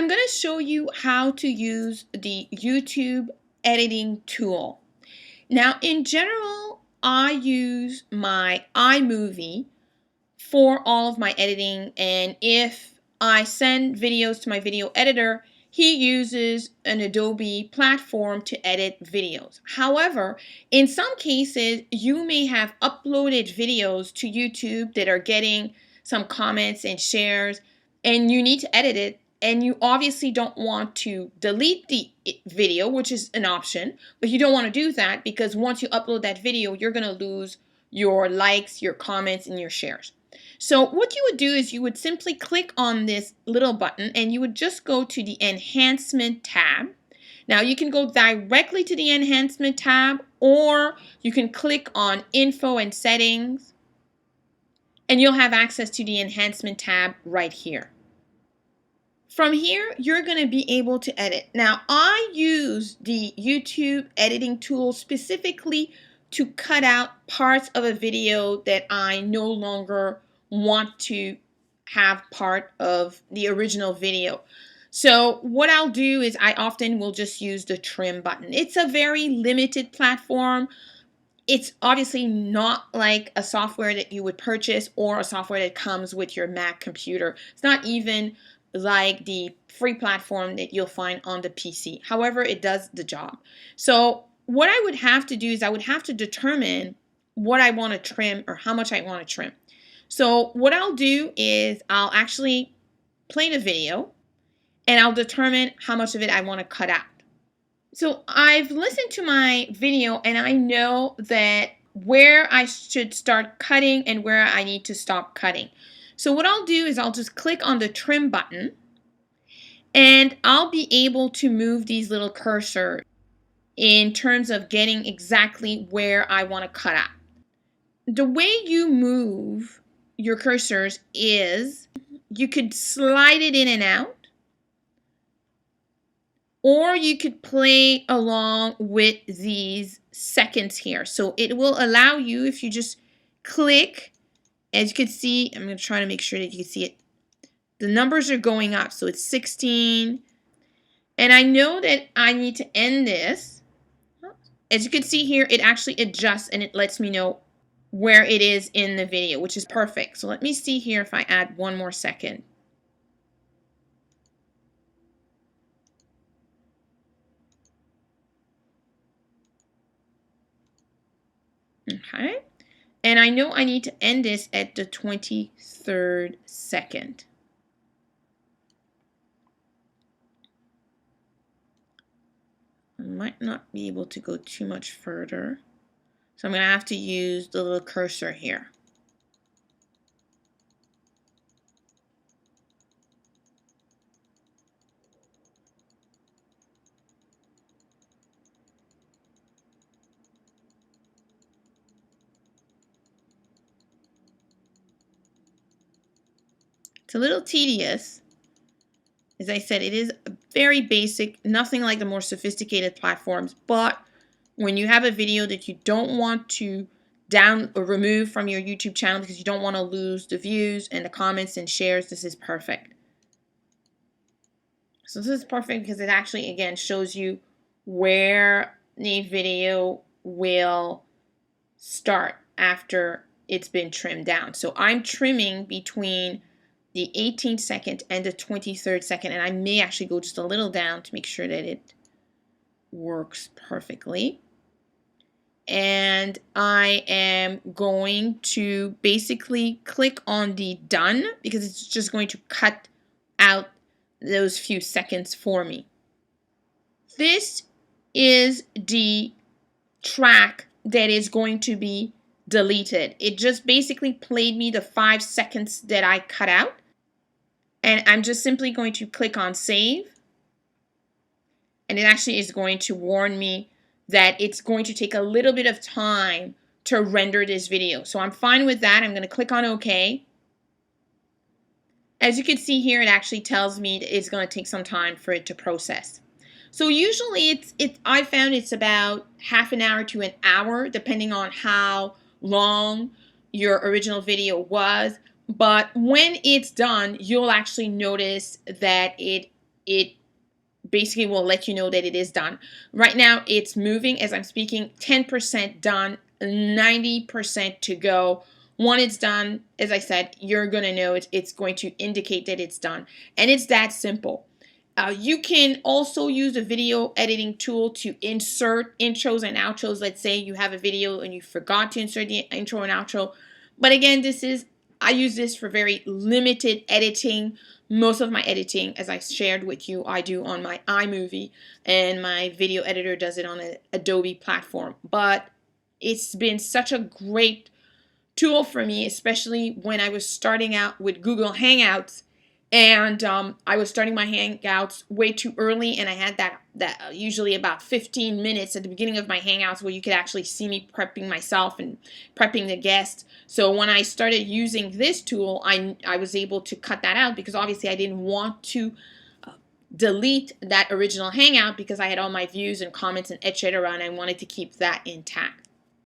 I'm going to show you how to use the YouTube editing tool. Now, in general, I use my iMovie for all of my editing, and if I send videos to my video editor, he uses an Adobe platform to edit videos. However, in some cases, you may have uploaded videos to YouTube that are getting some comments and shares, and you need to edit it, and you obviously don't want to delete the video, which is an option, but you don't want to do that because once you upload that video, you're going to lose your likes, your comments, and your shares. So what you would do is you would simply click on this little button and you would just go to the Enhancement tab. Now you can go directly to the Enhancement tab, or you can click on Info and Settings and you'll have access to the Enhancement tab right here. From here, you're going to be able to edit. Now, I use the YouTube editing tool specifically to cut out parts of a video that I no longer want to have part of the original video. So what I'll do is I often will just use the trim button. It's a very limited platform. It's obviously not like a software that you would purchase or a software that comes with your Mac computer. It's not even like the free platform that you'll find on the PC. However, it does the job. So what I would have to do is I would have to determine what I want to trim or how much I want to trim. So what I'll do is I'll actually play the video and I'll determine how much of it I want to cut out. So I've listened to my video and I know that where I should start cutting and where I need to stop cutting. So what I'll do is I'll just click on the trim button and I'll be able to move these little cursors in terms of getting exactly where I want to cut out. The way you move your cursors is you could slide it in and out, or you could play along with these seconds here. So it will allow you, if you just click, as you can see, I'm going to try to make sure that you can see it. The numbers are going up, so it's 16. And I know that I need to end this. As you can see here, it actually adjusts and it lets me know where it is in the video, which is perfect. So let me see here if I add one more second. Okay. And I know I need to end this at the 23rd second. I might not be able to go too much further. So I'm going to have to use the little cursor here. It's a little tedious. As I said, it is very basic, nothing like the more sophisticated platforms, but when you have a video that you don't want to down or remove from your YouTube channel because you don't want to lose the views and the comments and shares, this is perfect. So this is perfect because it actually, again, shows you where the video will start after it's been trimmed down. So I'm trimming between the 18th second and the 23rd second, and I may actually go just a little down to make sure that it works perfectly. And I am going to basically click on the done because it's just going to cut out those few seconds for me. This is the track that is going to be deleted. It just basically played me the 5 seconds that I cut out. And I'm just simply going to click on save. And it actually is going to warn me that it's going to take a little bit of time to render this video. So I'm fine with that. I'm going to click on OK. As you can see here, it actually tells me that it's going to take some time for it to process. So usually I found it's about half an hour to an hour, depending on how long your original video was. But when it's done, you'll actually notice that it it basically will let you know that it is done. Right now it's moving as I'm speaking, 10% done, 90% to go. When it's done, as I said, you're going to know it's going to indicate that it's done. And it's that simple. You can also use a video editing tool to insert intros and outros. Let's say you have a video and you forgot to insert the intro and outro. But again, I use this for very limited editing. Most of my editing, as I shared with you, I do on my iMovie, and my video editor does it on an Adobe platform. But it's been such a great tool for me, especially when I was starting out with Google Hangouts, and I was starting my Hangouts way too early, and I had that usually about 15 minutes at the beginning of my Hangouts where you could actually see me prepping myself and prepping the guest. So when I started using this tool, I was able to cut that out, because obviously I didn't want to delete that original Hangout because I had all my views and comments and etc., and I wanted to keep that intact.